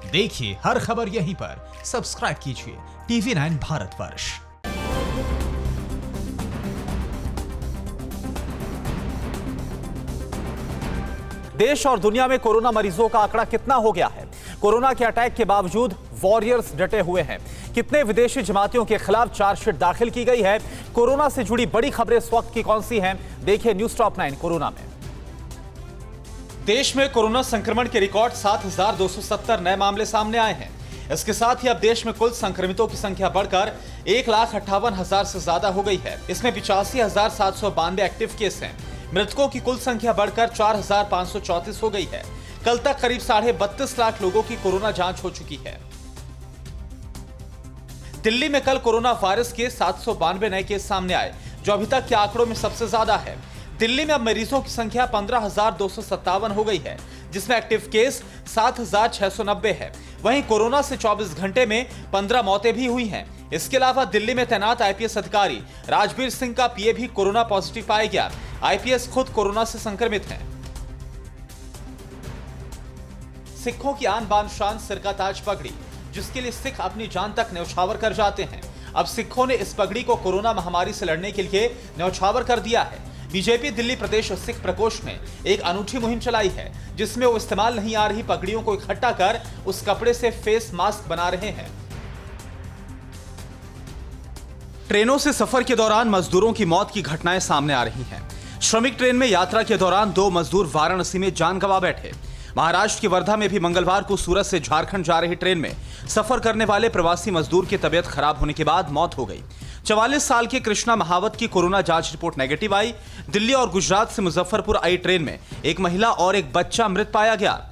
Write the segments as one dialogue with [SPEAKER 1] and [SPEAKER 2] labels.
[SPEAKER 1] देखिए हर खबर यहीं पर, सब्सक्राइब कीजिए TV9 भारतवर्ष।
[SPEAKER 2] देश और दुनिया में कोरोना मरीजों का आंकड़ा कितना हो गया है? कोरोना के अटैक के बावजूद वॉरियर्स डटे हुए हैं। कितने विदेशी जमातियों के खिलाफ चार्जशीट दाखिल की गई है? कोरोना से जुड़ी बड़ी खबरें इस वक्त की कौन सी हैं? देखिए न्यूज़ टॉप 9 कोरोना में। देश में कोरोना संक्रमण के रिकॉर्ड 7,270 नए मामले सामने आए हैं। इसके साथ ही अब देश में कुल संक्रमितों की संख्या बढ़कर 1,58,000 से ज्यादा हो गई है। इसमें 85,792 एक्टिव केस हैं। मृतकों की कुल संख्या बढ़कर 4,534 हो गई है। कल तक करीब 32.5 लाख लोगों की कोरोना जांच हो चुकी है। दिल्ली में कल कोरोना वायरस के 792 नए केस सामने आए, जो अभी तक के आंकड़ों में सबसे ज्यादा है। दिल्ली में अब मरीजों की संख्या 15,257 हो गई है, जिसमें एक्टिव केस 7,690 है। वहीं कोरोना से 24 घंटे में 15 मौतें भी हुई हैं। इसके अलावा दिल्ली में तैनात आईपीएस अधिकारी राजवीर सिंह का पीए भी कोरोना पॉजिटिव पाया गया। आईपीएस खुद कोरोना से संक्रमित हैं। सिखों की आन बान शान सिर का ताज पगड़ी, जिसके लिए सिख अपनी जान तक न्यौछावर कर जाते हैं। अब सिखों ने इस पगड़ी को कोरोना महामारी से लड़ने के लिए न्यौछावर कर दिया है। बीजेपी दिल्ली प्रदेश सिख प्रकोष्ठ ने एक अनूठी मुहिम चलाई है, जिसमें वो इस्तेमाल नहीं आ रही पगड़ियों को इकट्ठा कर उस कपड़े से फेस मास्क बना रहे हैं। ट्रेनों से सफर के दौरान मजदूरों की मौत की घटनाएं सामने आ रही हैं। श्रमिक ट्रेन में यात्रा के दौरान 2 मजदूर वाराणसी में जान गंवा बैठे। महाराष्ट्र के वर्धा में भी मंगलवार को सूरत से झारखंड जा रही ट्रेन में सफर करने वाले प्रवासी मजदूर की तबीयत खराब होने के बाद मौत हो गई। 44 साल के कृष्णा महावत की कोरोना जांच रिपोर्ट नेगेटिव आई। दिल्ली और गुजरात से मुजफ्फरपुर आई ट्रेन में एक महिला और एक बच्चा मृत पाया गया।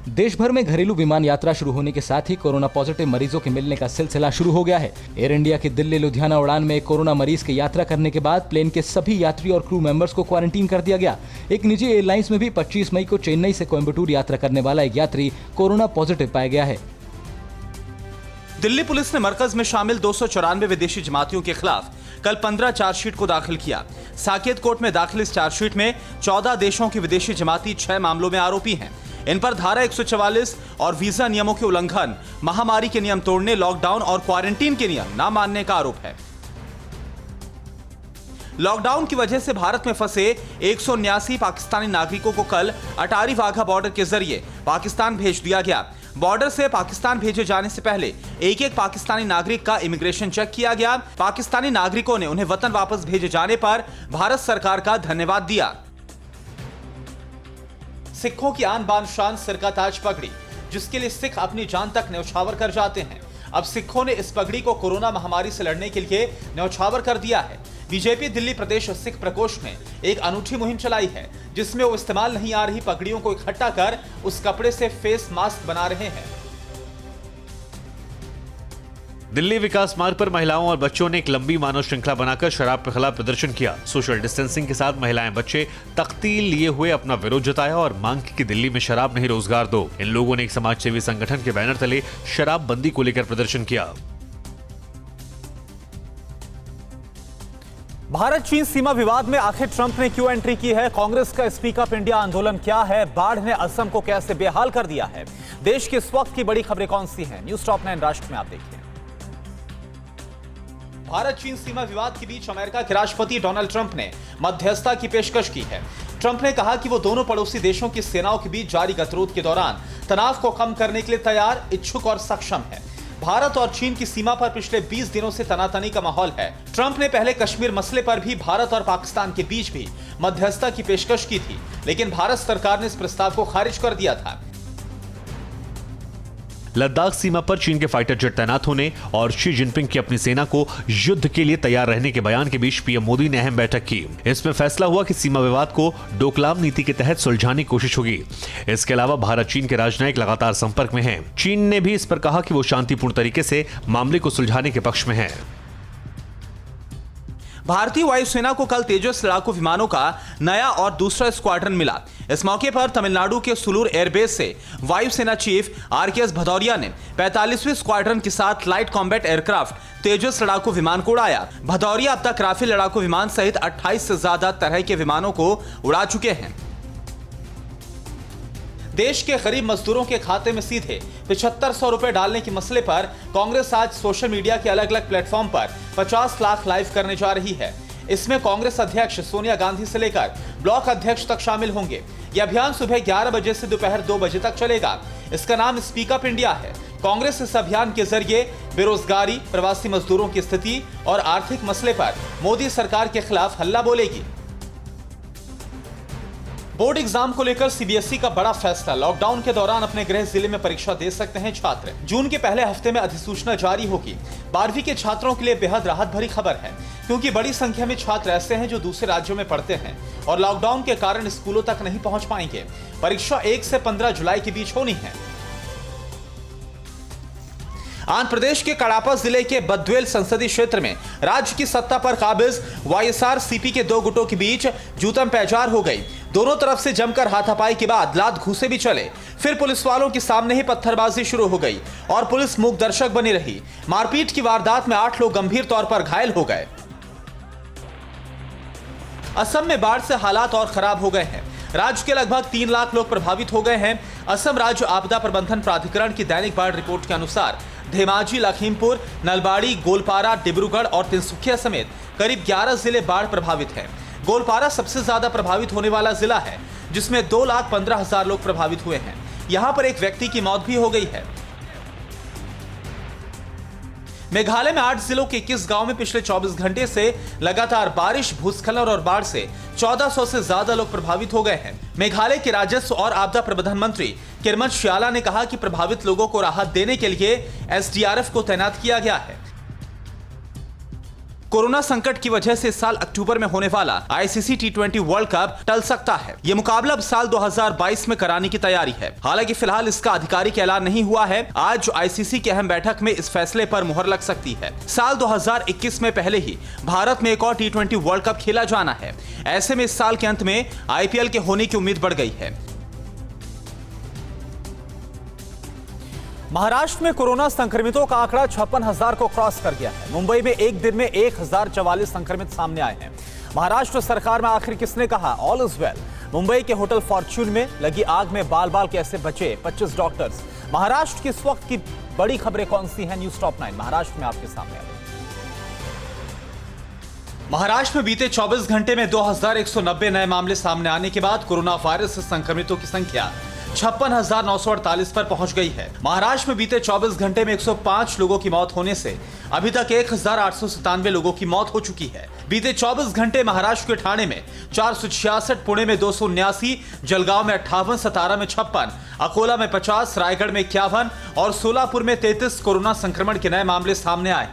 [SPEAKER 3] देश भर में घरेलू विमान यात्रा शुरू होने के साथ ही कोरोना पॉजिटिव मरीजों के मिलने का सिलसिला शुरू हो गया है। एयर इंडिया की दिल्ली लुधियाना उड़ान में एक कोरोना मरीज की यात्रा करने के बाद प्लेन के सभी यात्री और क्रू मेंबर्स को क्वारंटीन कर दिया गया। एक निजी एयरलाइंस में भी 25 मई को चेन्नई से कोयम्बटूर यात्रा करने वाला एक यात्री कोरोना पॉजिटिव पाया गया है।
[SPEAKER 2] दिल्ली पुलिस ने मरकज में शामिल 294 विदेशी जमातियों के खिलाफ कल 15 चार्जशीट को दाखिल किया। साकेत कोर्ट में दाखिल इस चार्जशीट में 14 देशों के विदेशी जमाती 6 मामलों में आरोपी हैं। इन पर धारा 144 और वीजा नियमों के उल्लंघन, महामारी के नियम तोड़ने, लॉकडाउन और क्वारंटीन के नियम न मानने का आरोप है। लॉकडाउन की वजह से भारत में फंसे 179 पाकिस्तानी नागरिकों को कल अटारी वाघा बॉर्डर के जरिए पाकिस्तान भेज दिया गया। बॉर्डर से पाकिस्तान भेजे जाने से पहले एक पाकिस्तानी नागरिक का इमिग्रेशन चेक किया गया। पाकिस्तानी नागरिकों ने उन्हें वतन वापस भेजे जाने पर भारत सरकार का धन्यवाद दिया। सिखों की आन बान शान सिर का ताज पगड़ी, जिसके लिए सिख अपनी जान तक न्यौछावर कर जाते हैं। अब सिखों ने इस पगड़ी को कोरोना महामारी से लड़ने के लिए न्यौछावर कर दिया है। बीजेपी दिल्ली प्रदेश सिख प्रकोष्ठ ने एक अनूठी मुहिम चलाई है, जिसमें वो इस्तेमाल नहीं आ रही पगड़ियों को इकट्ठा कर उस कपड़े से फेस मास्क बना रहे हैं।
[SPEAKER 4] दिल्ली विकास मार्ग पर महिलाओं और बच्चों ने एक लंबी मानव श्रृंखला बनाकर शराब के खिलाफ प्रदर्शन किया। सोशल डिस्टेंसिंग के साथ महिलाएं बच्चे तख्ती लिए हुए अपना विरोध जताया और मांग की कि दिल्ली में शराब नहीं रोजगार दो। इन लोगों ने एक समाज सेवी संगठन के बैनर तले शराब बंदी को लेकर प्रदर्शन किया।
[SPEAKER 2] भारत चीन सीमा विवाद में आखिर ट्रंप ने क्यों एंट्री की है? कांग्रेस का स्पीक अप इंडिया आंदोलन क्या है? बाढ़ ने असम को कैसे बेहाल कर दिया है? देश की इस वक्त की बड़ी खबरें कौन सी हैं? न्यूज़ टॉप 9 राष्ट्र में आप देखिए। भारत चीन सीमा विवाद के बीच अमेरिका के राष्ट्रपति डोनाल्ड ट्रंप ने मध्यस्थता की पेशकश की है। ट्रंप ने कहा कि वो दोनों पड़ोसी देशों की सेनाओं के बीच जारी गतिरोध के दौरान तनाव को कम करने के लिए तैयार, इच्छुक और सक्षम है। भारत और चीन की सीमा पर पिछले 20 दिनों से तनातनी का माहौल है। ट्रंप ने पहले कश्मीर मसले पर भी भारत और पाकिस्तान के बीच भी मध्यस्थता की पेशकश की थी, लेकिन भारत सरकार ने इस प्रस्ताव को खारिज कर दिया था।
[SPEAKER 4] लद्दाख सीमा पर चीन के फाइटर जेट तैनात होने और शी जिनपिंग की अपनी सेना को युद्ध के लिए तैयार रहने के बयान के बीच पीएम मोदी ने अहम बैठक की। इसमें फैसला हुआ कि सीमा विवाद को डोकलाम नीति के तहत सुलझाने की कोशिश होगी। इसके अलावा भारत चीन के राजनयिक लगातार संपर्क में हैं। चीन ने भी इस पर कहा कि वो शांतिपूर्ण तरीके से मामले को सुलझाने के पक्ष में है।
[SPEAKER 2] भारतीय वायुसेना को कल तेजस लड़ाकू विमानों का नया और दूसरा स्क्वाड्रन मिला। इस मौके पर तमिलनाडु के सुलूर एयरबेस से वायुसेना चीफ आरकेएस भदौरिया ने 45वें स्क्वाड्रन के साथ लाइट कॉम्बैट एयरक्राफ्ट तेजस लड़ाकू विमान को उड़ाया। भदौरिया अब तक राफेल लड़ाकू विमान सहित 28 से ज्यादा तरह के विमानों को उड़ा चुके हैं। देश के गरीब मजदूरों के खाते में सीधे 7500 रुपए डालने के मसले पर कांग्रेस आज सोशल मीडिया के अलग अलग प्लेटफॉर्म पर 50 लाख लाइव करने जा रही है। इसमें कांग्रेस अध्यक्ष सोनिया गांधी से लेकर ब्लॉक अध्यक्ष तक शामिल होंगे। यह अभियान सुबह 11 बजे से दोपहर 2 बजे तक चलेगा। इसका नाम स्पीक अप इंडिया है। कांग्रेस इस अभियान के जरिए बेरोजगारी, प्रवासी मजदूरों की स्थिति और आर्थिक मसले पर मोदी सरकार के खिलाफ हल्ला बोलेगी। बोर्ड एग्जाम को लेकर सीबीएसई का बड़ा फैसला। लॉकडाउन के दौरान अपने गृह जिले में परीक्षा दे सकते हैं छात्र। जून के पहले हफ्ते में अधिसूचना जारी होगी। 12वीं के छात्रों के लिए बेहद राहत भरी खबर है, क्योंकि बड़ी संख्या में छात्र ऐसे हैं जो दूसरे राज्यों में पढ़ते हैं और लॉकडाउन के कारण स्कूलों तक नहीं पहुंच पाएंगे। परीक्षा 1 से 15 जुलाई के बीच होनी है। आंध्र प्रदेश के कड़ापा जिले के बद्वेल संसदीय क्षेत्र में राज्य की सत्ता पर काबिज वाईएसआर-सीपी के 2 गुटों के बीच जूतम पैजार हो गई। दोनों तरफ से जमकर हाथापाई के बाद लात घूसे भी चले। फिर पुलिस वालों के सामने ही पत्थरबाजी शुरू हो गई और पुलिस मूक दर्शक बनी रही। मारपीट की वारदात में 8 लोग गंभीर तौर पर घायल हो गए। असम में बाढ़ से हालात और खराब हो गए हैं। राज्य के लगभग 3 लाख लोग प्रभावित हो गए हैं। असम राज्य आपदा प्रबंधन प्राधिकरण की दैनिक बाढ़ रिपोर्ट के अनुसार धेमाजी, लखीमपुर, नलबाड़ी, गोलपारा, डिब्रूगढ़ और तिनसुकिया समेत करीब 11 जिले बाढ़ प्रभावित हैं। गोलपारा सबसे ज्यादा प्रभावित होने वाला जिला है, जिसमें 2,15,000 लोग प्रभावित हुए हैं। यहां पर एक व्यक्ति की मौत भी हो गई है। मेघालय में 8 जिलों के 21 गांव में पिछले 24 घंटे से लगातार बारिश, भूस्खलन और बाढ़ से 1400 से ज्यादा लोग प्रभावित हो गए हैं। मेघालय के राजस्व और आपदा प्रबंधन मंत्री किरमत श्याला ने कहा कि प्रभावित लोगों को राहत देने के लिए एसडीआरएफ को तैनात किया गया है। कोरोना संकट की वजह से इस साल अक्टूबर में होने वाला आईसीसी टी20 वर्ल्ड कप टल सकता है। यह मुकाबला अब साल 2022 में कराने की तैयारी है। हालांकि फिलहाल इसका आधिकारिक ऐलान नहीं हुआ है। आज आईसीसी की अहम बैठक में इस फैसले पर मुहर लग सकती है। साल 2021 में पहले ही भारत में एक और टी20 वर्ल्ड कप खेला जाना है। ऐसे में इस साल के अंत में आईपीएल के होने की उम्मीद बढ़ गई है। महाराष्ट्र में कोरोना संक्रमितों का आंकड़ा 56,000 को क्रॉस कर गया है। मुंबई में एक दिन में 1,044 संक्रमित सामने आए हैं। महाराष्ट्र सरकार में आखिर किसने कहा ऑल इज वेल? मुंबई के होटल फॉर्च्यून में लगी आग में बाल बाल कैसे बचे 25 डॉक्टर्स? महाराष्ट्र की इस वक्त की बड़ी खबरें कौन सी हैं? न्यूज टॉप 9 महाराष्ट्र में आपके सामने। महाराष्ट्र में बीते 24 घंटे में 2,190 नए मामले सामने आने के बाद कोरोना वायरस से संक्रमितों की संख्या 56,948 पर पहुंच गई है। महाराष्ट्र में बीते 24 घंटे में 105 लोगों की मौत होने से अभी तक 1,897 लोगों की मौत हो चुकी है। बीते 24 घंटे महाराष्ट्र के ठाणे में 466, पुणे में 279, जलगांव में 58, सतारा में 56, अकोला में 50, रायगढ़ में 51 और सोलापुर में 33 कोरोना संक्रमण के नए मामले सामने आए।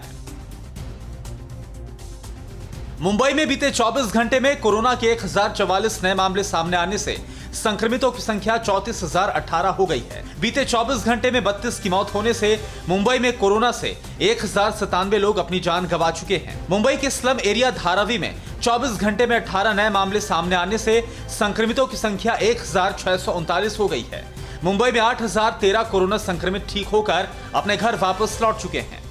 [SPEAKER 2] मुंबई में बीते 24 घंटे में कोरोना के 1,044 नए मामले सामने आने से संक्रमितों की संख्या 34,018 हो गई है। बीते 24 घंटे में 32 की मौत होने से मुंबई में कोरोना से 1,097 लोग अपनी जान गंवा चुके हैं। मुंबई के स्लम एरिया धारावी में 24 घंटे में 18 नए मामले सामने आने से संक्रमितों की संख्या 1,639 हो गई है। मुंबई में 8,013 कोरोना संक्रमित ठीक होकर अपने घर वापस लौट चुके हैं।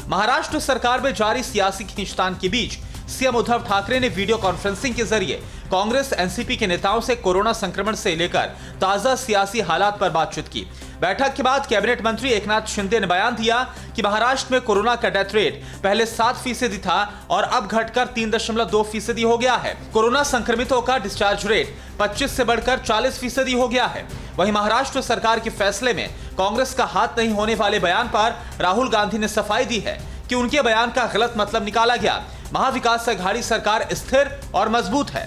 [SPEAKER 2] महाराष्ट्र सरकार में जारी सियासी खींचतान के बीच सीएम उद्धव ठाकरे ने वीडियो कॉन्फ्रेंसिंग के जरिए कांग्रेस एनसीपी के नेताओं से कोरोना संक्रमण से लेकर ताजा सियासी हालात पर बातचीत की। बैठक के बाद कैबिनेट मंत्री एकनाथ शिंदे ने बयान दिया कि महाराष्ट्र में कोरोना का डेथ रेट पहले 7% था और अब घटकर 3.2% हो गया है। कोरोना संक्रमितों का डिस्चार्ज रेट 25 से बढ़कर 40% हो गया है। वहीं महाराष्ट्र सरकार के फैसले में कांग्रेस का हाथ नहीं होने वाले बयान पर राहुल गांधी ने सफाई दी है कि उनके बयान का गलत मतलब निकाला गया। महाविकास अघाड़ी सरकार स्थिर और मजबूत है।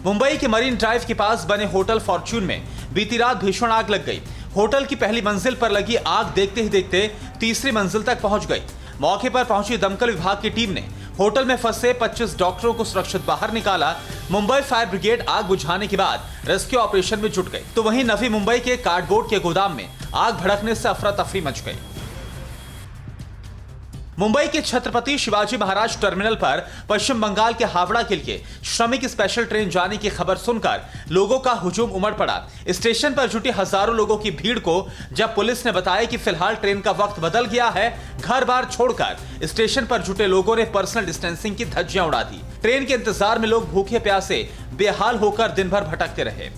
[SPEAKER 2] मुंबई के मरीन ड्राइव के पास बने होटल फॉर्च्यून में बीती रात भीषण आग लग गई। होटल की पहली मंजिल पर लगी आग देखते ही देखते तीसरी मंजिल तक पहुंच गई। मौके पर पहुंची दमकल विभाग की टीम ने होटल में फंसे 25 डॉक्टरों को सुरक्षित बाहर निकाला। मुंबई फायर ब्रिगेड आग बुझाने के बाद रेस्क्यू ऑपरेशन में जुट गई। तो वहीं नवी मुंबई के कार्डबोर्ड के गोदाम में आग भड़कने से अफरा तफरी मच गई।
[SPEAKER 1] मुंबई के छत्रपति शिवाजी महाराज टर्मिनल पर पश्चिम बंगाल के हावड़ा के लिए श्रमिक स्पेशल ट्रेन जाने की खबर सुनकर लोगों का हुजूम उमड़ पड़ा। स्टेशन पर जुटी हजारों लोगों की भीड़ को जब पुलिस ने बताया कि फिलहाल ट्रेन का वक्त बदल गया है, घर बार छोड़कर स्टेशन पर जुटे लोगों ने पर्सनल डिस्टेंसिंग की धज्जियां उड़ा दी। ट्रेन के इंतजार में लोग भूखे प्यासे बेहाल होकर दिन भर भटकते रहे।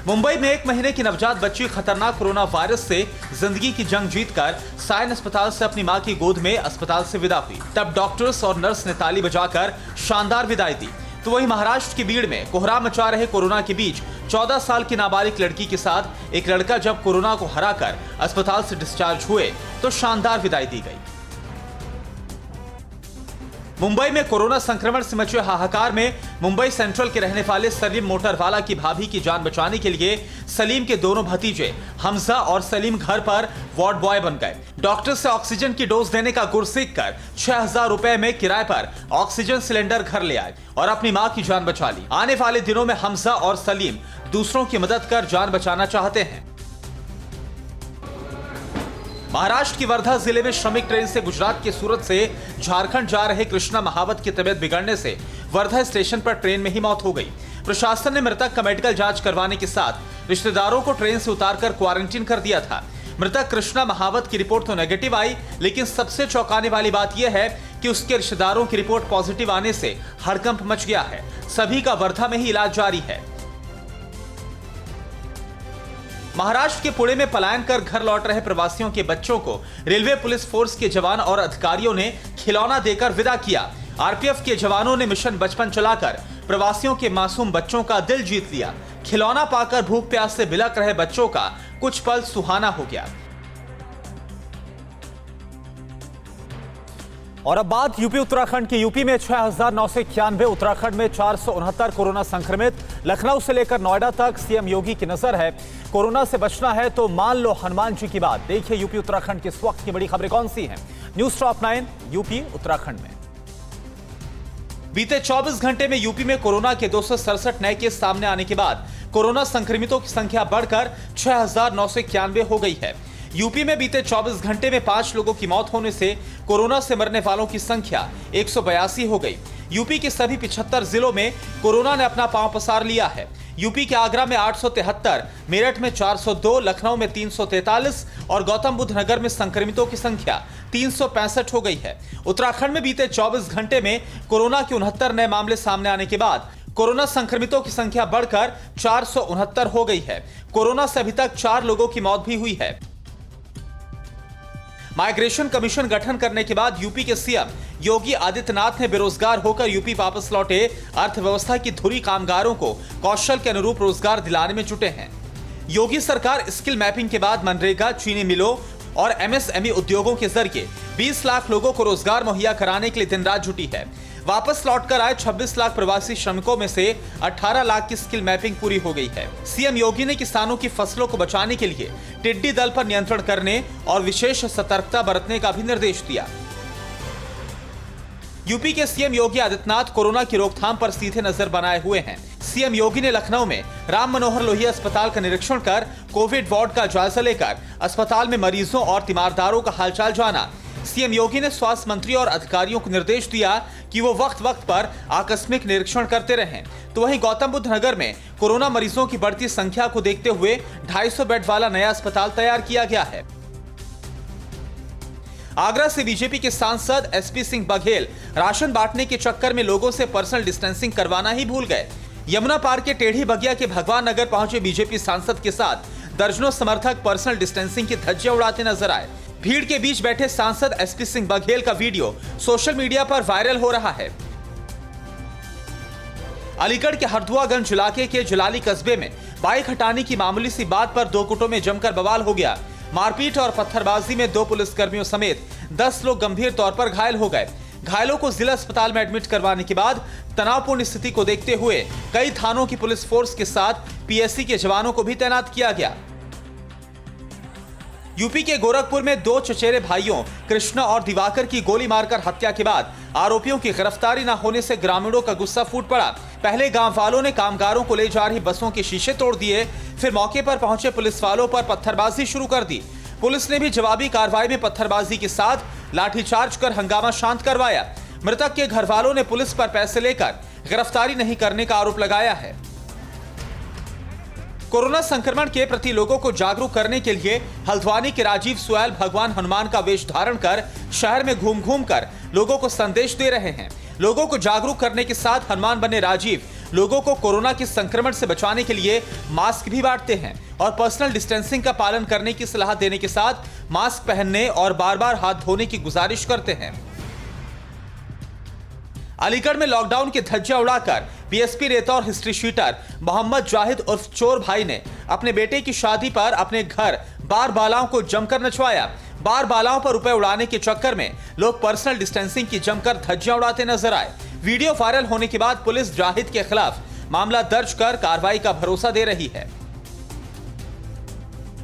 [SPEAKER 1] मुंबई में 1 महीने की नवजात बच्ची खतरनाक कोरोना वायरस से जिंदगी की जंग जीतकर सायन अस्पताल से अपनी मां की गोद में अस्पताल से विदा हुई। तब डॉक्टर्स और नर्स ने ताली बजाकर शानदार विदाई दी। तो वहीं महाराष्ट्र की भीड़ में कोहराम मचा रहे कोरोना के बीच 14 साल की नाबालिग लड़की के साथ एक लड़का जब कोरोना को हराकर अस्पताल से डिस्चार्ज हुए तो शानदार विदाई दी गई। मुंबई में कोरोना संक्रमण से मचे हाहाकार में मुंबई सेंट्रल के रहने वाले सलीम मोटरवाला की भाभी की जान बचाने के लिए सलीम के दोनों भतीजे हमजा और सलीम घर पर वार्ड बॉय बन गए। डॉक्टर से ऑक्सीजन की डोज देने का गुर सीख कर 6000 रुपए में किराए पर ऑक्सीजन सिलेंडर घर ले आए और अपनी मां की जान बचा ली। आने वाले दिनों में हमजा और सलीम दूसरों की मदद कर जान बचाना चाहते हैं। महाराष्ट्र की वर्धा जिले में श्रमिक ट्रेन से गुजरात के सूरत से झारखंड जा रहे कृष्णा महावत की तबीयत बिगड़ने से वर्धा स्टेशन पर ट्रेन में ही मौत हो गई। प्रशासन ने मृतक का मेडिकल जांच करवाने के साथ रिश्तेदारों को ट्रेन से उतारकर क्वारंटीन कर दिया था। मृतक कृष्णा महावत की रिपोर्ट तो नेगेटिव आई, लेकिन सबसे चौंकाने वाली बात यह है कि उसके रिश्तेदारों की रिपोर्ट पॉजिटिव आने से हड़कंप मच गया है। सभी का वर्धा में ही इलाज जारी है। महाराष्ट्र के पुणे में पलायन कर घर लौट रहे प्रवासियों के बच्चों को रेलवे पुलिस फोर्स के जवान और अधिकारियों ने खिलौना देकर विदा किया। आरपीएफ के जवानों ने मिशन बचपन चलाकर प्रवासियों के मासूम बच्चों का दिल जीत लिया। खिलौना पाकर भूख प्यास से बिलख रहे बच्चों का कुछ पल सुहाना हो गया।
[SPEAKER 2] और अब बात यूपी उत्तराखंड की। यूपी में 6991, उत्तराखंड में 469 कोरोना संक्रमित। लखनऊ से लेकर नोएडा तक सीएम योगी की नजर है। कोरोना से बचना है तो मान लो हनुमान जी की बात। देखिए यूपी उत्तराखंड की इस वक्त की बड़ी खबरें कौन सी हैं। न्यूज़ टॉप 9 यूपी उत्तराखंड में।
[SPEAKER 1] बीते 24 घंटे में यूपी में कोरोना के 267 नए केस सामने आने के बाद कोरोना संक्रमितों की संख्या बढ़कर 6991 हो गई है। यूपी में बीते 24 घंटे में 5 लोगों की मौत होने से कोरोना से मरने वालों की संख्या 182 हो गई। यूपी के सभी 75 जिलों में कोरोना ने अपना पांव पसार लिया है। यूपी के आगरा में 873, मेरठ में 402, लखनऊ में 343 और गौतम बुद्ध नगर में संक्रमितों की संख्या 365 हो गई है। उत्तराखंड में बीते 24 घंटे में कोरोना के 69 नए मामले सामने आने के बाद कोरोना संक्रमितों की संख्या बढ़कर 469 हो गई है। कोरोना से अभी तक 4 लोगों की मौत भी हुई है। माइग्रेशन कमीशन गठन करने के बाद यूपी के सीएम योगी आदित्यनाथ ने बेरोजगार होकर यूपी वापस लौटे अर्थव्यवस्था की धुरी कामगारों को कौशल के अनुरूप रोजगार दिलाने में जुटे हैं। योगी सरकार स्किल मैपिंग के बाद मनरेगा, चीनी मिलों और एमएसएमई उद्योगों के जरिए 20 लाख लोगों को रोजगार मुहैया कराने के लिए दिन रात जुटी है। वापस लौटकर आए 26 लाख प्रवासी श्रमिकों में से 18 लाख की स्किल मैपिंग पूरी हो गई है। सीएम योगी ने किसानों की फसलों को बचाने के लिए टिड्डी दल पर नियंत्रण करने और विशेष सतर्कता बरतने का भी निर्देश दिया। यूपी के सीएम योगी आदित्यनाथ कोरोना की रोकथाम पर सीधे नजर बनाए हुए हैं। सीएम योगी ने लखनऊ में राम मनोहर लोहिया अस्पताल का निरीक्षण कर कोविड वार्ड का जायजा लेकर अस्पताल में मरीजों और तीमारदारों का हालचाल जाना। सीएम योगी ने स्वास्थ्य मंत्री और अधिकारियों को निर्देश दिया कि वो वक्त वक्त पर आकस्मिक निरीक्षण करते रहें। तो वहीं गौतम बुद्ध नगर में कोरोना मरीजों की बढ़ती संख्या को देखते हुए 250 बेड वाला नया अस्पताल तैयार किया गया है। आगरा से बीजेपी के सांसद एसपी सिंह बघेल राशन बांटने के चक्कर में लोगों से पर्सनल डिस्टेंसिंग करवाना ही भूल गए। यमुना पार के टेढ़ी बगिया के भगवान नगर पहुंचे बीजेपी सांसद के साथ दर्जनों समर्थक पर्सनल डिस्टेंसिंग की धज्जियां उड़ाते नजर आए। भीड़ के बीच बैठे सांसद एसपी सिंह बघेल का वीडियो सोशल मीडिया पर वायरल हो रहा है। अलीगढ़ के हरदुआगंज इलाके के जलाली कस्बे में बाइक हटाने की मामूली सी बात पर दो गुटों में जमकर बवाल हो गया। मारपीट और पत्थरबाजी में 2 पुलिसकर्मियों समेत 10 लोग गंभीर तौर पर घायल हो गए। घायलों को जिला अस्पताल में एडमिट करवाने के बाद तनावपूर्ण स्थिति को देखते हुए कई थानों की पुलिस फोर्स के साथ पीएससी के जवानों को भी तैनात किया गया। यूपी के गोरखपुर में 2 चचेरे भाइयों कृष्णा और दिवाकर की गोली मारकर हत्या के बाद आरोपियों की गिरफ्तारी न होने से ग्रामीणों का गुस्सा फूट पड़ा। पहले गांव वालों ने कामगारों को ले जा रही बसों के शीशे तोड़ दिए, फिर मौके पर पहुंचे पुलिस वालों पर पत्थरबाजी शुरू कर दी। पुलिस ने भी जवाबी कार्रवाई में पत्थरबाजी के साथ लाठीचार्ज कर हंगामा शांत करवाया। मृतक के घर वालों ने पुलिस पर पैसे लेकर गिरफ्तारी नहीं करने का आरोप लगाया है। कोरोना संक्रमण के प्रति लोगों को जागरूक करने के लिए हल्द्वानी के राजीव सुएल भगवान हनुमान का वेश धारण कर शहर में घूम घूम कर लोगों को संदेश दे रहे हैं। लोगों को जागरूक करने के साथ हनुमान बने राजीव लोगों को कोरोना के संक्रमण से बचाने के लिए मास्क भी बांटते हैं और पर्सनल डिस्टेंसिंग का पालन करने की सलाह देने के साथ मास्क पहनने और बार-बार हाथ धोने की गुजारिश करते हैं। अलीगढ़ में लॉकडाउन के धज्जियां उड़ाकर बीएसपी नेता और हिस्ट्री शीटर मोहम्मद जाहिद उर्फ चोर भाई ने अपने बेटे की शादी पर अपने घर बार बालाओं को जमकर नचवाया। बार बालाओं पर रुपए उड़ाने के चक्कर में लोग पर्सनल डिस्टेंसिंग की जमकर धज्जियां उड़ाते नजर आए। वीडियो वायरल होने के बाद पुलिस जाहिद के खिलाफ मामला दर्ज कर कार्रवाई का भरोसा दे रही है।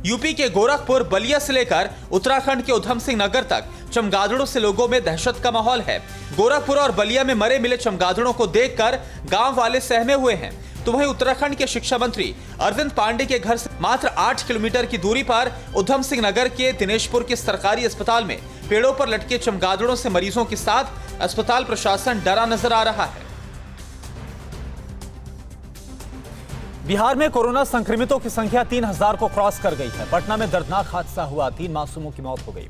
[SPEAKER 1] यूपी के गोरखपुर बलिया से लेकर उत्तराखंड के उधम सिंह नगर तक चमगादड़ों से लोगों में दहशत का माहौल है। गोरखपुर और बलिया में मरे मिले चमगादड़ों को देखकर गांव वाले सहमे हुए हैं। तो वहीं उत्तराखंड के शिक्षा मंत्री अरविंद पांडे के घर से मात्र 8 किलोमीटर की दूरी पर उधम सिंह नगर के दिनेशपुर के सरकारी अस्पताल में पेड़ों पर लटके चमगादड़ों से मरीजों के साथ अस्पताल प्रशासन डरा नजर आ रहा है।
[SPEAKER 2] बिहार में कोरोना संक्रमितों की संख्या 3000 को क्रॉस कर गई है। पटना में दर्दनाक हादसा हुआ, 3 मासूमों की मौत हो गई।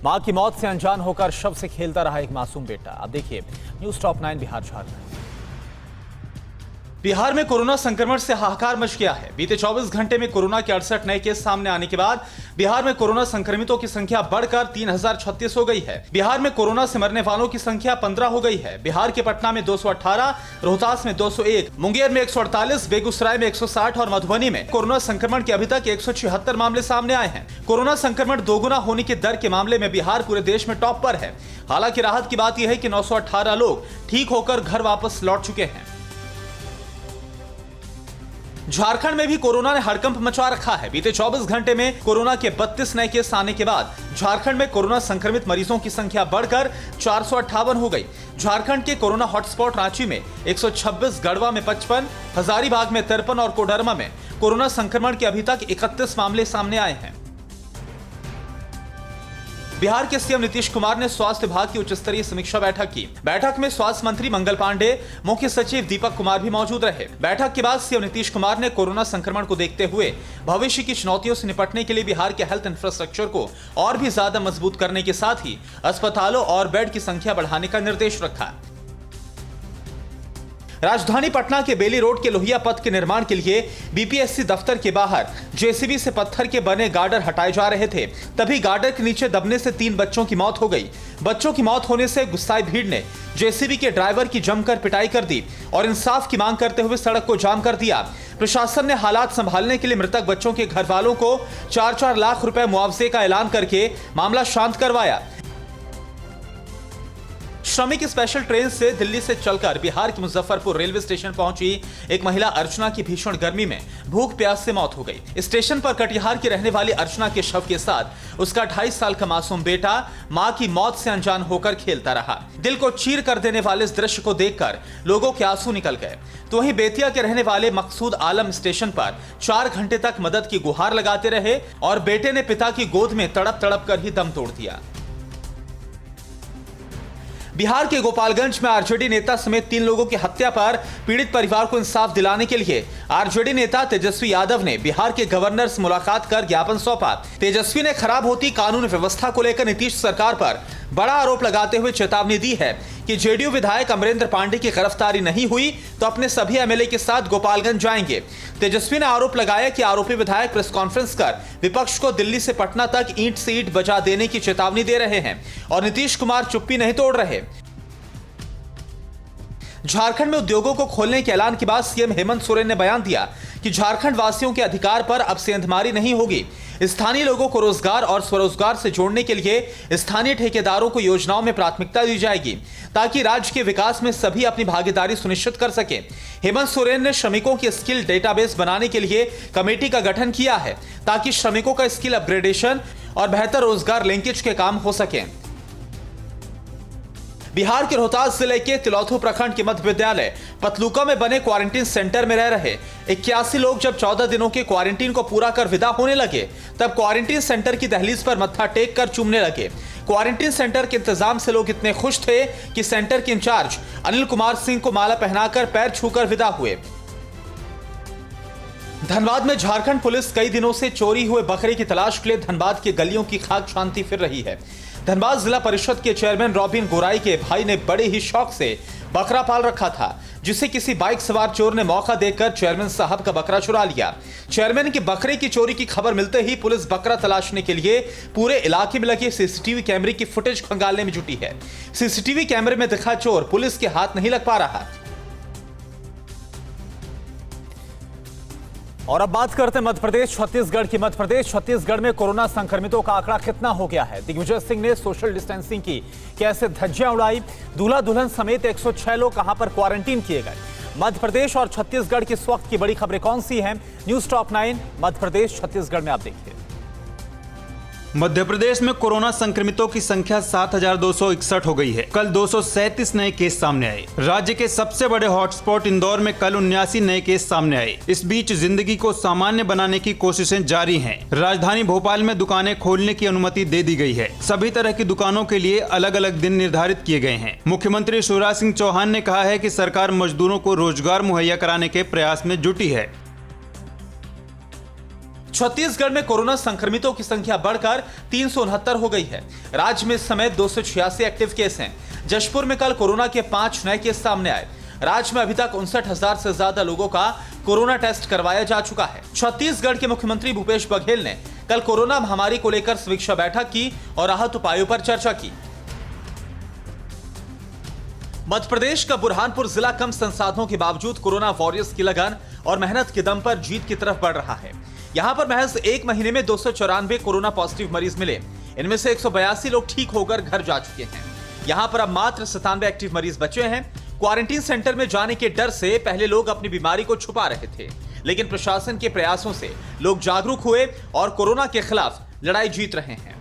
[SPEAKER 2] मां की मौत से अनजान होकर शव से खेलता रहा एक मासूम बेटा। अब देखिए न्यूज़ टॉप 9 बिहार झारखंड।
[SPEAKER 1] बिहार में कोरोना संक्रमण से हाहाकार मच गया है। बीते 24 घंटे में कोरोना के 68 नए केस सामने आने के बाद बिहार में कोरोना संक्रमितों की संख्या बढ़कर 3036 हो गई है। बिहार में कोरोना से मरने वालों की संख्या 15 हो गई है। बिहार के पटना में 218, रोहतास में 201, मुंगेर में 148, बेगूसराय में 160 और मधुबनी में कोरोना संक्रमण के अभी तक 176 मामले सामने आए हैं। कोरोना संक्रमण दोगुना होने की दर के मामले में बिहार पूरे देश में टॉप पर है। हालांकि राहत की बात यह है कि 918 लोग ठीक होकर घर वापस लौट चुके हैं। झारखंड में भी कोरोना ने हड़कंप मचा रखा है। बीते 24 घंटे में कोरोना के 32 नए केस आने के बाद झारखंड में कोरोना संक्रमित मरीजों की संख्या बढ़कर 458 हो गई। झारखंड के कोरोना हॉटस्पॉट रांची में 126, गढ़वा में 55, हजारीबाग में 53 और कोडरमा में कोरोना संक्रमण के अभी तक 31 मामले सामने आए हैं। बिहार के सीएम नीतीश कुमार ने स्वास्थ्य विभाग की उच्च स्तरीय समीक्षा बैठक की। बैठक में स्वास्थ्य मंत्री मंगल पांडे, मुख्य सचिव दीपक कुमार भी मौजूद रहे। बैठक के बाद सीएम नीतीश कुमार ने कोरोना संक्रमण को देखते हुए भविष्य की चुनौतियों से निपटने के लिए बिहार के हेल्थ इंफ्रास्ट्रक्चर को और भी ज्यादा मजबूत करने के साथ ही अस्पतालों और बेड की संख्या बढ़ाने का निर्देश रखा। राजधानी पटना के बेली रोड के लोहिया पथ के निर्माण के लिए बीपीएससी दफ्तर के बाहर जेसीबी से पत्थर के बने गार्डर हटाए जा रहे थे। तभी गार्डर के नीचे दबने से 3 बच्चों की मौत हो गई। बच्चों की मौत होने से गुस्साई भीड़ ने जेसीबी के ड्राइवर की जमकर पिटाई कर दी और इंसाफ की मांग करते हुए सड़क को जाम कर दिया। प्रशासन ने हालात संभालने के लिए मृतक बच्चों के घर वालों को 4-4 लाख रुपए मुआवजे का ऐलान करके मामला शांत करवाया। श्रमिक स्पेशल ट्रेन से दिल्ली से चलकर बिहार के मुजफ्फरपुर रेलवे स्टेशन पहुंची एक महिला अर्चना की भीषण गर्मी में भूख प्यास से मौत हो गई। स्टेशन पर कटिहार की रहने वाली अर्चना के शव के साथ उसका 2.5 साल का मासूम बेटा मां की मौत से अनजान होकर खेलता रहा। दिल को चीर कर देने वाले इस दृश्य को देखकर लोगों के आंसू निकल गए। तो वहीं बेतिया के रहने वाले मकसूद आलम स्टेशन पर 4 घंटे तक मदद की गुहार लगाते रहे और बेटे ने पिता की गोद में तड़प तड़प कर ही दम तोड़ दिया। बिहार के गोपालगंज में आरजेडी नेता समेत 3 लोगों की हत्या पर पीड़ित परिवार को इंसाफ दिलाने के लिए आरजेडी नेता तेजस्वी यादव ने बिहार के गवर्नर से मुलाकात कर ज्ञापन सौंपा। तेजस्वी ने खराब होती कानून व्यवस्था को लेकर नीतीश सरकार पर बड़ा आरोप लगाते हुए चेतावनी दी है कि जेडीयू विधायक अमरेंद्र पांडे की गिरफ्तारी नहीं हुई तो अपने सभी एमएलए के साथ गोपालगंज जाएंगे। तेजस्वी ने आरोप लगाया कि आरोपी विधायक प्रेस कॉन्फ्रेंस कर विपक्ष को दिल्ली से पटना तक ईंट से ईंट बजा देने की चेतावनी दे रहे हैं और नीतीश कुमार चुप्पी नहीं तोड़ रहे। झारखंड में उद्योगों को खोलने के ऐलान के बाद सीएम हेमंत सोरेन ने बयान दिया कि झारखंड वासियों के अधिकार पर अब सेंधमारी नहीं होगी। स्थानीय लोगों को रोजगार और स्वरोजगार से जोड़ने के लिए स्थानीय ठेकेदारों को योजनाओं में प्राथमिकता दी जाएगी ताकि राज्य के विकास में सभी अपनी भागीदारी सुनिश्चित कर सके। हेमंत सोरेन ने श्रमिकों की स्किल डेटाबेस बनाने के लिए कमेटी का गठन किया है ताकि श्रमिकों का स्किल अपग्रेडेशन और बेहतर रोजगार लिंकेज के काम हो सके। बिहार के रोहतास जिले के तिलौथू प्रखंड के मध्य विद्यालय पतलूका में बने क्वारंटीन सेंटर में रह रहे 81 लोग जब 14 दिनों के क्वारंटीन को पूरा कर विदा होने लगे, तब क्वारंटीन सेंटर की दहलीज पर मत्था टेक कर चूमने लगे। क्वारंटीन सेंटर के इंतजाम से लोग इतने खुश थे कि सेंटर के इंचार्ज अनिल कुमार सिंह को माला पहनाकर पैर छूकर विदा हुए। धनबाद में झारखंड पुलिस कई दिनों से चोरी हुए बकरे की तलाश के लिए धनबाद की गलियों की खाक छानती फिर रही है। धनबाद जिला परिषद के चेयरमैन रॉबिन गोराई के भाई ने बड़े ही शौक से बकरा पाल रखा था, जिसे किसी बाइक सवार चोर ने मौका देकर चेयरमैन साहब का बकरा चुरा लिया। चेयरमैन के बकरे की चोरी की खबर मिलते ही पुलिस बकरा तलाशने के लिए पूरे इलाके में लगे सीसीटीवी कैमरे की फुटेज खंगालने में जुटी है। सीसीटीवी कैमरे में दिखा चोर पुलिस के हाथ नहीं लग पा रहा।
[SPEAKER 2] और अब बात करते हैं मध्य प्रदेश छत्तीसगढ़ की। मध्य प्रदेश छत्तीसगढ़ में कोरोना संक्रमितों का आंकड़ा कितना हो गया है? दिग्विजय सिंह ने सोशल डिस्टेंसिंग की कैसे धज्जियां उड़ाई? दूल्हा दुल्हन समेत 106 लोग कहां पर क्वारंटीन किए गए? मध्य प्रदेश और छत्तीसगढ़ की इस वक्त की बड़ी खबरें कौन सी हैं? न्यूज टॉप 9 मध्य प्रदेश छत्तीसगढ़ में आप देखिए।
[SPEAKER 5] मध्य प्रदेश में कोरोना संक्रमितों की संख्या 7,261 हो गई है। कल 237 नए केस सामने आए। राज्य के सबसे बड़े हॉटस्पॉट इंदौर में कल 79 नए केस सामने आए। इस बीच जिंदगी को सामान्य बनाने की कोशिशें जारी हैं। राजधानी भोपाल में दुकानें खोलने की अनुमति दे दी गई है। सभी तरह की दुकानों के लिए अलग अलग दिन निर्धारित किए गए हैं। मुख्यमंत्री शिवराज सिंह चौहान ने कहा है कि सरकार मजदूरों को रोजगार मुहैया कराने के प्रयास में जुटी है।
[SPEAKER 1] छत्तीसगढ़ में कोरोना संक्रमितों की संख्या बढ़कर 369 हो गई है। राज्य में इस समय 286 एक्टिव केस हैं। जशपुर में कल कोरोना के 5 नए केस सामने आए। राज्य में अभी तक 59,000 से ज्यादा लोगों का कोरोना टेस्ट करवाया जा चुका है। छत्तीसगढ़ के मुख्यमंत्री भूपेश बघेल ने कल कोरोना महामारी को लेकर समीक्षा बैठक की और राहत उपायों पर चर्चा की। मध्य प्रदेश का बुरहानपुर जिला कम संसाधनों के बावजूद कोरोना वॉरियर्स की लगन और मेहनत के दम पर जीत की तरफ बढ़ रहा है। यहां पर महज एक महीने में 294 कोरोना पॉजिटिव मरीज मिले। इनमें से 182 लोग ठीक होकर घर जा चुके हैं। यहां पर अब मात्र 97 एक्टिव मरीज बचे हैं। क्वारंटीन सेंटर में जाने के डर से पहले लोग अपनी बीमारी को छुपा रहे थे, लेकिन प्रशासन के प्रयासों से लोग जागरूक हुए और कोरोना के खिलाफ लड़ाई जीत रहे हैं।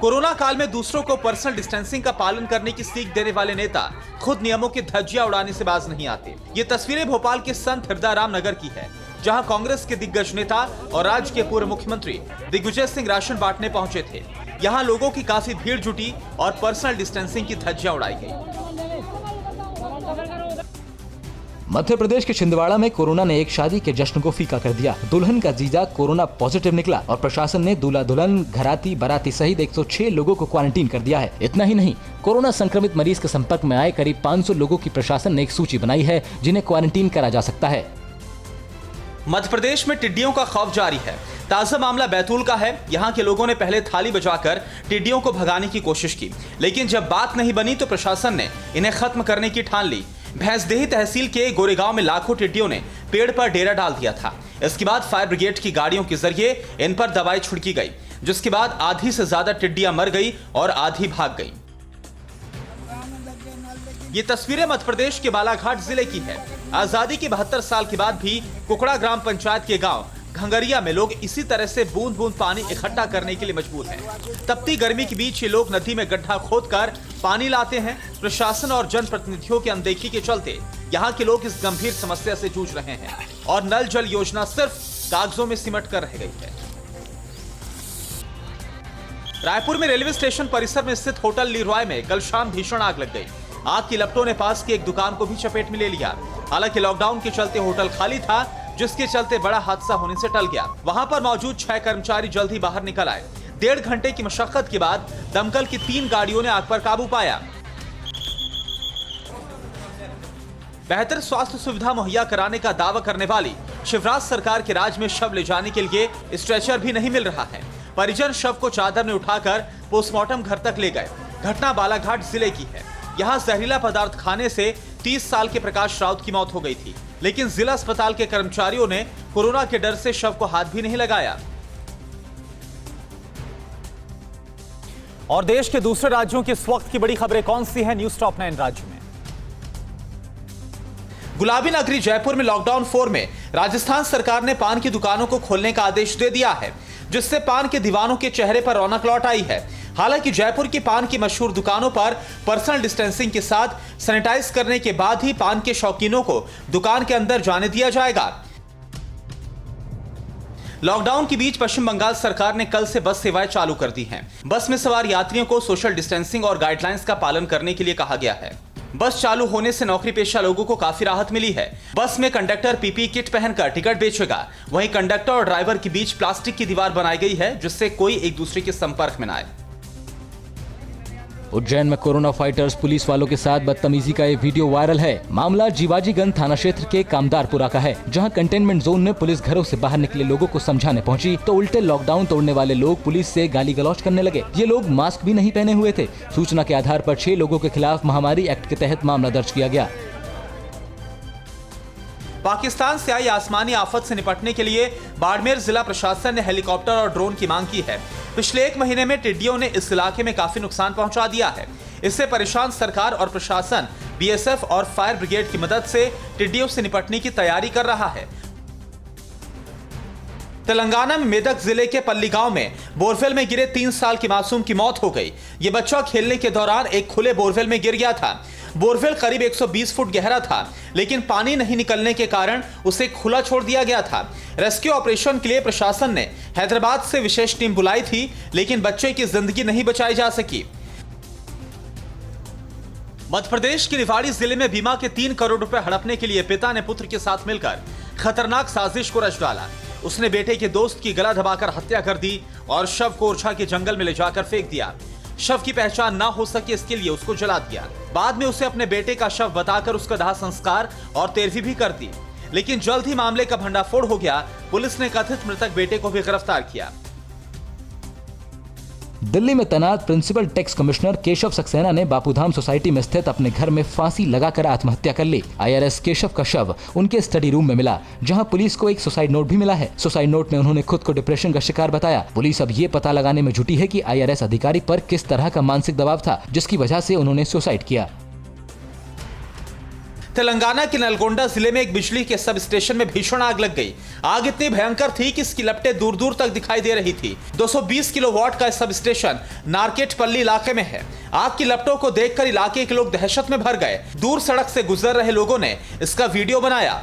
[SPEAKER 1] कोरोना काल में दूसरों को पर्सनल डिस्टेंसिंग का पालन करने की सीख देने वाले नेता खुद नियमों की धज्जियां उड़ाने से बाज नहीं आते। ये तस्वीरें भोपाल के संत हृदयराम नगर की है, जहां कांग्रेस के दिग्गज नेता और राज्य के पूर्व मुख्यमंत्री दिग्विजय सिंह राशन बांटने पहुंचे थे। यहां लोगों की काफी भीड़ जुटी और पर्सनल डिस्टेंसिंग की धज्जियां उड़ाई गई।
[SPEAKER 3] मध्य प्रदेश के छिंदवाड़ा में कोरोना ने एक शादी के जश्न को फीका कर दिया। दुल्हन का जीजा कोरोना पॉजिटिव निकला और प्रशासन ने दूल्हा दुल्हन, घराती, बाराती सहित 106 लोगों को क्वारंटीन कर दिया है। इतना ही नहीं, कोरोना संक्रमित मरीज के संपर्क में आए करीब 500 लोगों की प्रशासन ने एक सूची बनाई है, जिन्हें क्वारंटीन करा जा सकता है।
[SPEAKER 1] मध्य प्रदेश में टिड्डियों का खौफ जारी है। ताजा मामला बैतूल का है। यहाँ के लोगों ने पहले थाली बजाकर टिड्डियों को भगाने की कोशिश की, लेकिन जब बात नहीं बनी तो प्रशासन ने इन्हें खत्म करने की ठान ली। भैंसदेही तहसील के गोरेगांव में लाखों टिड्डियों ने पेड़ पर डेरा डाल दिया था। इसके बाद फायर ब्रिगेड की गाड़ियों के जरिए इन पर दवाई छिड़की गई, जिसके बाद आधी से ज्यादा टिड्डियां मर गई और आधी भाग गई। ये तस्वीरें मध्य प्रदेश के बालाघाट जिले की है। आजादी के 72 साल के बाद भी कुकड़ा ग्राम पंचायत के गांव घंगरिया में लोग इसी तरह से बूंद बूंद पानी इकट्ठा करने के लिए मजबूर हैं। तपती गर्मी के बीच ये लोग नदी में गड्ढा खोदकर पानी लाते हैं। प्रशासन और जनप्रतिनिधियों की अनदेखी के चलते यहाँ के लोग इस गंभीर समस्या से जूझ रहे हैं और नल जल योजना सिर्फ कागजों में सिमट कर रह गई है। रायपुर में रेलवे स्टेशन परिसर में स्थित होटल लीरॉय में कल शाम भीषण आग लग गई। आग की लपटों ने पास की एक दुकान को भी चपेट में ले लिया। हालांकि लॉकडाउन के चलते होटल खाली था, जिसके चलते बड़ा हादसा होने से टल गया। वहां पर मौजूद 6 कर्मचारी जल्द ही बाहर निकल आए। 1.5 घंटे की मशक्कत के बाद दमकल की 3 गाड़ियों ने आग पर काबू पाया। बेहतर स्वास्थ्य सुविधा मुहैया कराने का दावा करने वाली शिवराज सरकार के राज में शव ले जाने के लिए स्ट्रेचर भी नहीं मिल रहा है। परिजन शव को चादर में उठाकर पोस्टमार्टम घर तक ले गए। घटना बालाघाट जिले की है। यहाँ जहरीला पदार्थ खाने से 30 साल के प्रकाश राउत की मौत हो गई थी, लेकिन जिला अस्पताल के कर्मचारियों ने कोरोना के डर से शव को हाथ भी नहीं लगाया।
[SPEAKER 2] और देश के दूसरे राज्यों की इस वक्त की बड़ी खबरें कौन सी हैं? न्यूज टॉप 9 राज्य में।
[SPEAKER 1] गुलाबी नगरी जयपुर में लॉकडाउन 4 में राजस्थान सरकार ने पान की दुकानों को खोलने का आदेश दे दिया है, जिससे पान के दीवानों के चेहरे पर रौनक लौट आई है। हालांकि जयपुर की पान की मशहूर दुकानों पर पर्सनल डिस्टेंसिंग के साथ सैनिटाइज करने के बाद ही पान के शौकीनों को दुकान के अंदर जाने दिया जाएगा। लॉकडाउन के बीच पश्चिम बंगाल सरकार ने कल से बस सेवाएं चालू कर दी हैं। बस में सवार यात्रियों को सोशल डिस्टेंसिंग और गाइडलाइंस का पालन करने के लिए कहा गया है। बस चालू होने से नौकरी पेशा लोगों को काफी राहत मिली है। बस में कंडक्टर पीपीई किट पहनकर टिकट बेचेगा। वहीं कंडक्टर और ड्राइवर के बीच प्लास्टिक की दीवार बनाई गई है, जिससे कोई एक दूसरे के संपर्क में न आए।
[SPEAKER 3] उज्जैन में कोरोना फाइटर्स पुलिस वालों के साथ बदतमीजी का एक वीडियो वायरल है। मामला जीवाजीगंज थाना क्षेत्र के कामदारपुरा का है, जहां कंटेनमेंट जोन में पुलिस घरों से बाहर निकले लोगों को समझाने पहुंची तो उल्टे लॉकडाउन तोड़ने वाले लोग पुलिस से गाली गलौज करने लगे। ये लोग मास्क भी नहीं पहने हुए थे। सूचना के आधार पर 6 लोगों के खिलाफ महामारी एक्ट के तहत मामला दर्ज किया गया।
[SPEAKER 1] पाकिस्तान से आई आसमानी आफत से निपटने के लिए बाड़मेर जिला प्रशासन ने हेलीकॉप्टर और ड्रोन की मांग की है। पिछले 1 महीने में टिड्डियों ने इस इलाके में काफी नुकसान पहुंचा दिया है। इससे परेशान सरकार और प्रशासन बीएसएफ और फायर ब्रिगेड की मदद से टिड्डियों से निपटने की तैयारी कर रहा है। तेलंगाना में मेदक जिले के पल्ली गांव में बोरवेल में गिरे 3 साल की मासूम की मौत हो गई। ये बच्चा खेलने के दौरान एक खुले बोरवेल में गिर गया था। बोरवेल करीब 120 फुट गहरा था, लेकिन पानी नहीं निकलने के कारण उसे खुला छोड़ दिया गया था। रेस्क्यू ऑपरेशन के लिए प्रशासन ने हैदराबाद से विशेष टीम बुलाई थी, लेकिन बच्चे की जिंदगी नहीं बचाई जा सकी। मध्य प्रदेश के निवाड़ी जिले में बीमा के 3 करोड़ रुपए हड़पने के लिए पिता ने पुत्र के साथ मिलकर खतरनाक साजिश को रच डाला। उसने बेटे के दोस्त की गला दबाकर हत्या कर दी और शव को ओरछा के जंगल में ले जाकर फेंक दिया। शव की पहचान ना हो सके इसके लिए उसको जला दिया। बाद में उसे अपने बेटे का शव बताकर उसका दाह संस्कार और तेरवी भी कर दी, लेकिन जल्द ही मामले का भंडाफोड़ हो गया। पुलिस ने कथित मृतक बेटे को भी गिरफ्तार किया।
[SPEAKER 3] दिल्ली में तैनात principal tax commissioner Keshav Saxena ने बापूधाम सोसाइटी में स्थित अपने घर में फांसी लगाकर आत्महत्या कर ली। आईआरएस केशव का शव उनके स्टडी रूम में मिला, जहां पुलिस को एक सुसाइड नोट भी मिला है। सुसाइड नोट में उन्होंने खुद को डिप्रेशन का शिकार बताया। पुलिस अब ये पता लगाने में जुटी है कि आईआरएस अधिकारी पर किस तरह का मानसिक दबाव था, जिसकी वजह से उन्होंने सुसाइड किया।
[SPEAKER 1] तेलंगाना के नलगोंडा जिले में एक बिजली के सब स्टेशन में भीषण आग लग गई। आग इतनी भयंकर थी कि इसकी लपटें दूर दूर तक दिखाई दे रही थी। 220 किलोवाट का सब स्टेशन नारकेटपल्ली इलाके में है। आग की लपटों को देखकर इलाके के लोग दहशत में भर गए। दूर सड़क से गुजर रहे लोगों ने इसका वीडियो बनाया।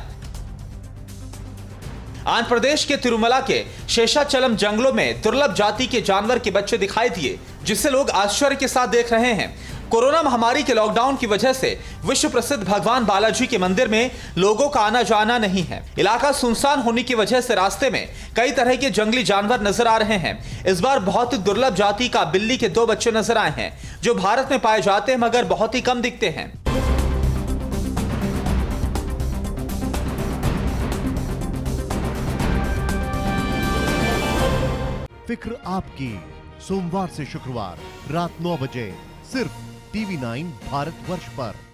[SPEAKER 1] आंध्र प्रदेश के तिरुमला के शेषाचलम जंगलों में दुर्लभ जाति के जानवर के बच्चे दिखाई दिए, जिसे लोग आश्चर्य के साथ देख रहे हैं। कोरोना महामारी के लॉकडाउन की वजह से विश्व प्रसिद्ध भगवान बालाजी के मंदिर में लोगों का आना जाना नहीं है। इलाका सुनसान होने की वजह से रास्ते में कई तरह के जंगली जानवर नजर आ रहे हैं। इस बार बहुत ही दुर्लभ जाति का बिल्ली के 2 बच्चे नजर आए हैं, जो भारत में पाए जाते हैं मगर बहुत ही कम दिखते हैं।
[SPEAKER 6] फिक्र आपकी, सोमवार से शुक्रवार रात 9 बजे सिर्फ TV9 भारतवर्ष पर।